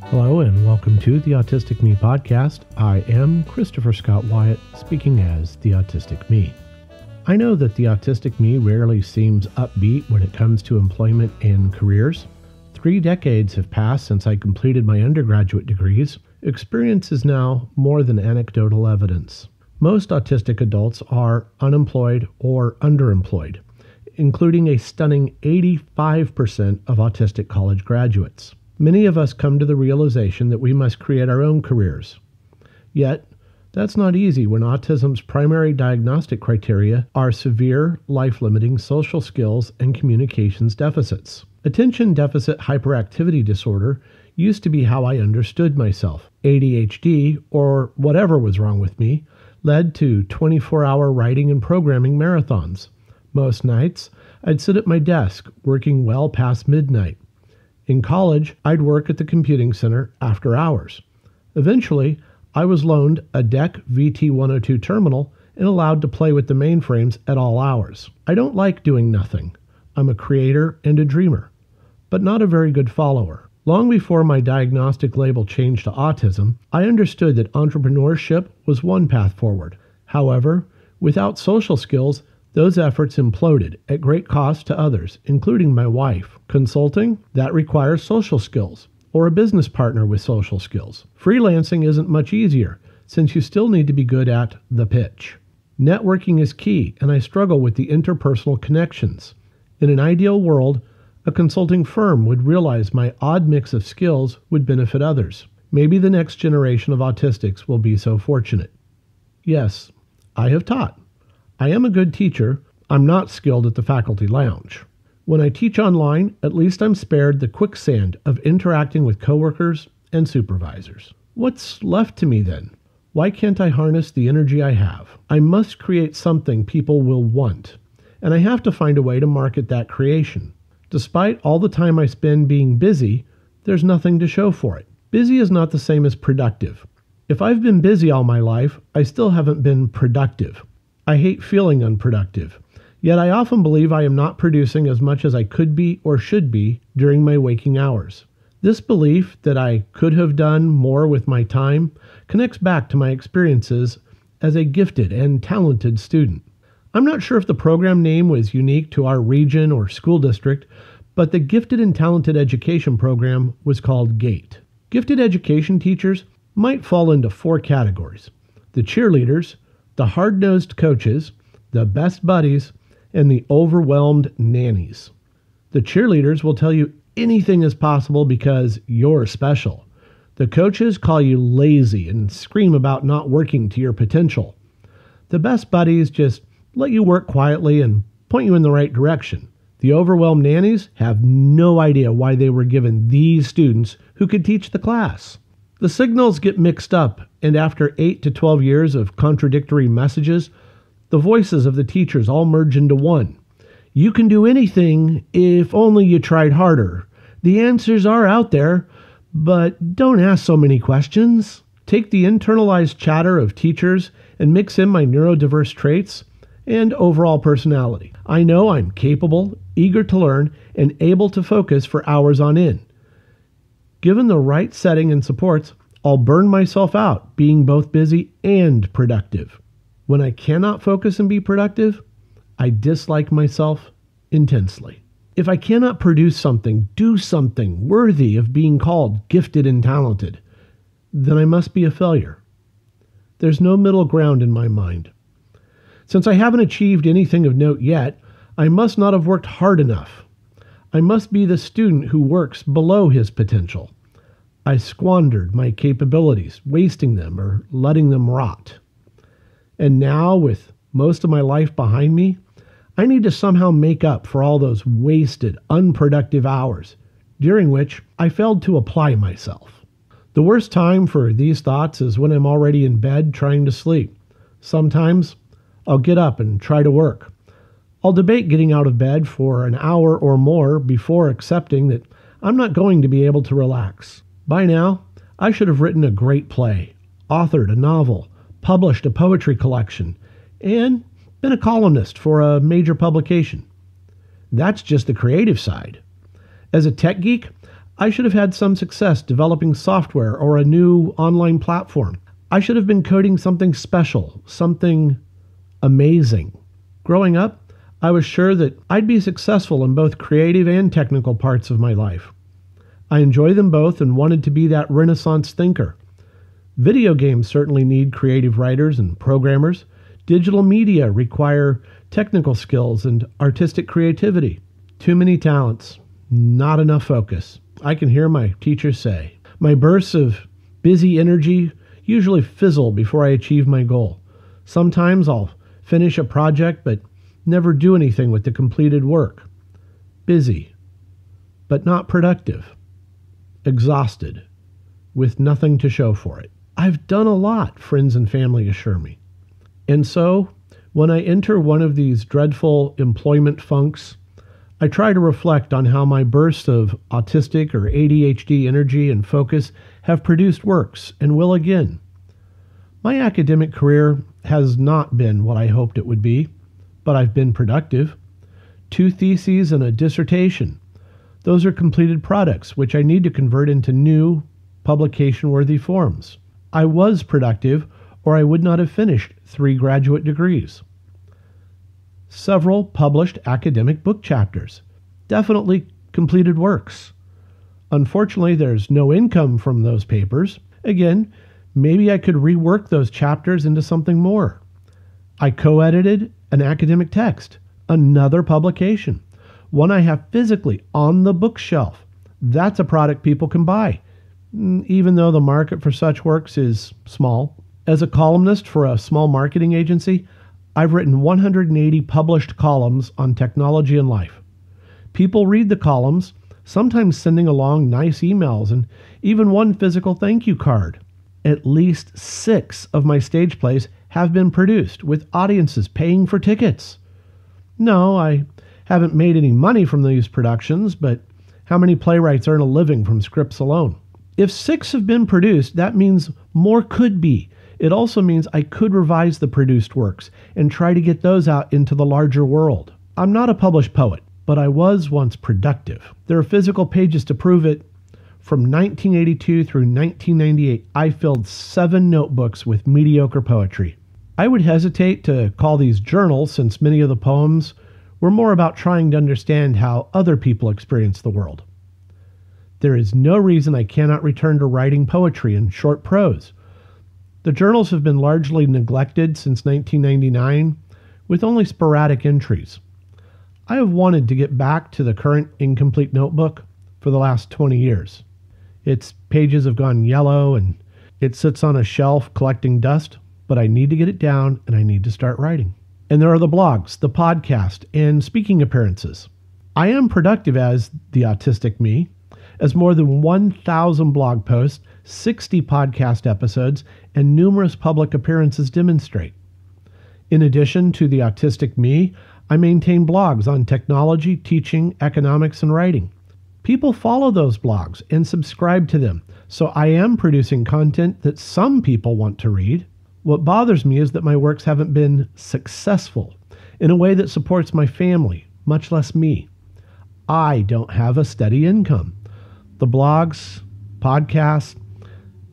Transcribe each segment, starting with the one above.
Hello and welcome to the Autistic Me Podcast. I am Christopher Scott Wyatt, speaking as the Autistic Me. I know that the Autistic Me rarely seems upbeat when it comes to employment and careers. 3 decades have passed since I completed my undergraduate degrees. Experience is now more than anecdotal evidence. Most autistic adults are unemployed or underemployed, including a stunning 85% of autistic college graduates. Many of us come to the realization that we must create our own careers. Yet, that's not easy when autism's primary diagnostic criteria are severe, life-limiting social skills and communications deficits. Attention deficit hyperactivity disorder used to be how I understood myself. ADHD, or whatever was wrong with me, led to 24-hour writing and programming marathons. Most nights, I'd sit at my desk, working well past midnight. In college, I'd work at the computing center after hours. Eventually, I was loaned a DEC VT102 terminal and allowed to play with the mainframes at all hours. I don't like doing nothing. I'm a creator and a dreamer, but not a very good follower. Long before my diagnostic label changed to autism, I understood that entrepreneurship was one path forward. However, without social skills, those efforts imploded at great cost to others, including my wife. Consulting, that requires social skills, or a business partner with social skills. Freelancing isn't much easier, since you still need to be good at the pitch. Networking is key, and I struggle with the interpersonal connections. In an ideal world, a consulting firm would realize my odd mix of skills would benefit others. Maybe the next generation of autistics will be so fortunate. Yes, I have taught. I am a good teacher. I'm not skilled at the faculty lounge. When I teach online, at least I'm spared the quicksand of interacting with coworkers and supervisors. What's left to me then? Why can't I harness the energy I have? I must create something people will want, and I have to find a way to market that creation. Despite all the time I spend being busy, there's nothing to show for it. Busy is not the same as productive. If I've been busy all my life, I still haven't been productive. I hate feeling unproductive, yet I often believe I am not producing as much as I could be or should be during my waking hours. This belief that I could have done more with my time connects back to my experiences as a gifted and talented student. I'm not sure if the program name was unique to our region or school district, but the Gifted and Talented Education program was called GATE. Gifted education teachers might fall into 4 categories: the cheerleaders, the hard-nosed coaches, the best buddies, and the overwhelmed nannies. The cheerleaders will tell you anything is possible because you're special. The coaches call you lazy and scream about not working to your potential. The best buddies just let you work quietly and point you in the right direction. The overwhelmed nannies have no idea why they were given these students who could teach the class. The signals get mixed up, and after 8 to 12 years of contradictory messages, the voices of the teachers all merge into one. You can do anything if only you tried harder. The answers are out there, but don't ask so many questions. Take the internalized chatter of teachers and mix in my neurodiverse traits and overall personality. I know I'm capable, eager to learn, and able to focus for hours on end. Given the right setting and supports, I'll burn myself out being both busy and productive. When I cannot focus and be productive, I dislike myself intensely. If I cannot produce something, do something worthy of being called gifted and talented, then I must be a failure. There's no middle ground in my mind. Since I haven't achieved anything of note yet, I must not have worked hard enough. I must be the student who works below his potential. I squandered my capabilities, wasting them or letting them rot. And now, with most of my life behind me, I need to somehow make up for all those wasted, unproductive hours, during which I failed to apply myself. The worst time for these thoughts is when I'm already in bed trying to sleep. Sometimes I'll get up and try to work. I'll debate getting out of bed for an hour or more before accepting that I'm not going to be able to relax. By now, I should have written a great play, authored a novel, published a poetry collection, and been a columnist for a major publication. That's just the creative side. As a tech geek, I should have had some success developing software or a new online platform. I should have been coding something special, something amazing. Growing up, I was sure that I'd be successful in both creative and technical parts of my life. I enjoy them both and wanted to be that Renaissance thinker. Video games certainly need creative writers and programmers. Digital media require technical skills and artistic creativity. Too many talents, not enough focus. I can hear my teachers say. My bursts of busy energy usually fizzle before I achieve my goal. Sometimes I'll finish a project but never do anything with the completed work. Busy, but not productive. Exhausted, with nothing to show for it. I've done a lot, friends and family assure me. And so, when I enter one of these dreadful employment funks, I try to reflect on how my bursts of autistic or ADHD energy and focus have produced works and will again. My academic career has not been what I hoped it would be, but I've been productive. 2 theses and a dissertation. Those are completed products, which I need to convert into new, publication-worthy forms. I was productive, or I would not have finished 3 graduate degrees. Several published academic book chapters. Definitely completed works. Unfortunately, there's no income from those papers. Again, maybe I could rework those chapters into something more. I co-edited an academic text, another publication, one I have physically on the bookshelf. That's a product people can buy, even though the market for such works is small. As a columnist for a small marketing agency, I've written 180 published columns on technology and life. People read the columns, sometimes sending along nice emails and even one physical thank you card. At least 6 of my stage plays have been produced, with audiences paying for tickets. No, I haven't made any money from these productions, but how many playwrights earn a living from scripts alone? If 6 have been produced, that means more could be. It also means I could revise the produced works and try to get those out into the larger world. I'm not a published poet, but I was once productive. There are physical pages to prove it. From 1982 through 1998, I filled 7 notebooks with mediocre poetry. I would hesitate to call these journals, since many of the poems were more about trying to understand how other people experience the world. There is no reason I cannot return to writing poetry and short prose. The journals have been largely neglected since 1999, with only sporadic entries. I have wanted to get back to the current incomplete notebook for the last 20 years. Its pages have gone yellow and it sits on a shelf collecting dust, but I need to get it down and I need to start writing. And there are the blogs, the podcast, and speaking appearances. I am productive as the Autistic Me, as more than 1,000 blog posts, 60 podcast episodes, and numerous public appearances demonstrate. In addition to the Autistic Me, I maintain blogs on technology, teaching, economics, and writing. People follow those blogs and subscribe to them, so I am producing content that some people want to read. What bothers me is that my works haven't been successful in a way that supports my family, much less me. I don't have a steady income. The blogs, podcasts,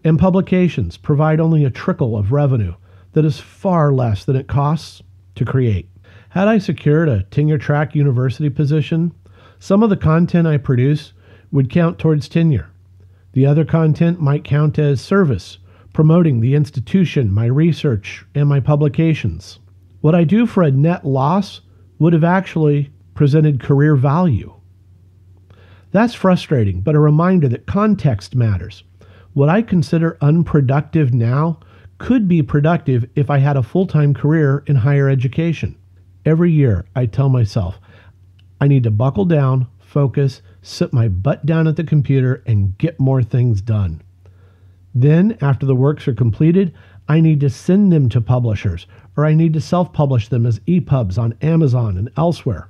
and publications provide only a trickle of revenue that is far less than it costs to create. Had I secured a tenure-track university position, some of the content I produce would count towards tenure. The other content might count as service, promoting the institution, my research, and my publications. What I do for a net loss would have actually presented career value. That's frustrating, but a reminder that context matters. What I consider unproductive now could be productive if I had a full-time career in higher education. Every year, I tell myself, I need to buckle down, focus, sit my butt down at the computer, and get more things done. Then, after the works are completed, I need to send them to publishers, or I need to self-publish them as EPUBs on Amazon and elsewhere.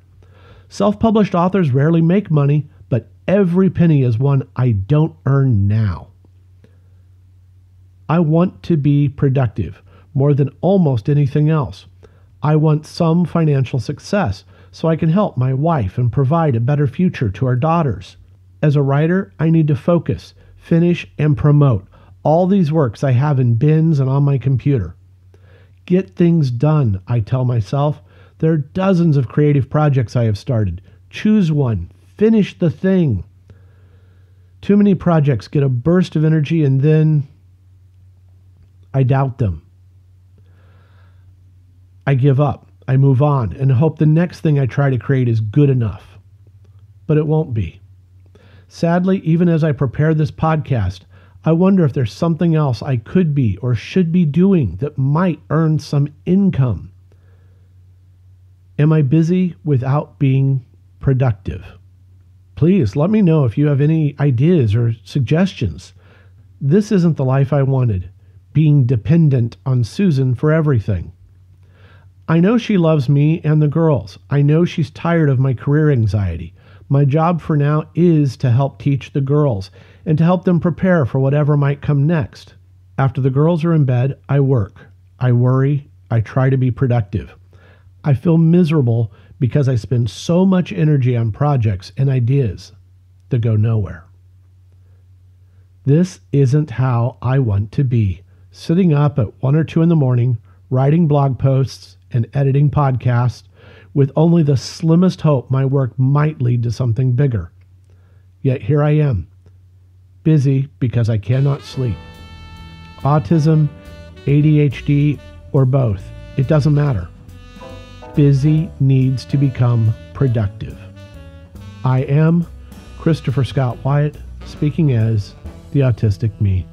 Self-published authors rarely make money, but every penny is one I don't earn now. I want to be productive more than almost anything else. I want some financial success so I can help my wife and provide a better future to our daughters. As a writer, I need to focus, finish, and promote all these works I have in bins and on my computer. Get things done, I tell myself. There are dozens of creative projects I have started. Choose one. Finish the thing. Too many projects get a burst of energy and then I doubt them. I give up. I move on and hope the next thing I try to create is good enough. But it won't be. Sadly, even as I prepare this podcast, I wonder if there's something else I could be or should be doing that might earn some income. Am I busy without being productive? Please let me know if you have any ideas or suggestions. This isn't the life I wanted, being dependent on Susan for everything. I know she loves me and the girls. I know she's tired of my career anxiety. My job for now is to help teach the girls and to help them prepare for whatever might come next. After the girls are in bed, I work. I worry. I try to be productive. I feel miserable because I spend so much energy on projects and ideas that go nowhere. This isn't how I want to be, sitting up at 1 or 2 in the morning, writing blog posts and editing podcasts with only the slimmest hope my work might lead to something bigger. Yet here I am, busy because I cannot sleep. Autism, ADHD, or both, it doesn't matter. Busy needs to become productive. I am Christopher Scott Wyatt, speaking as the Autistic Me.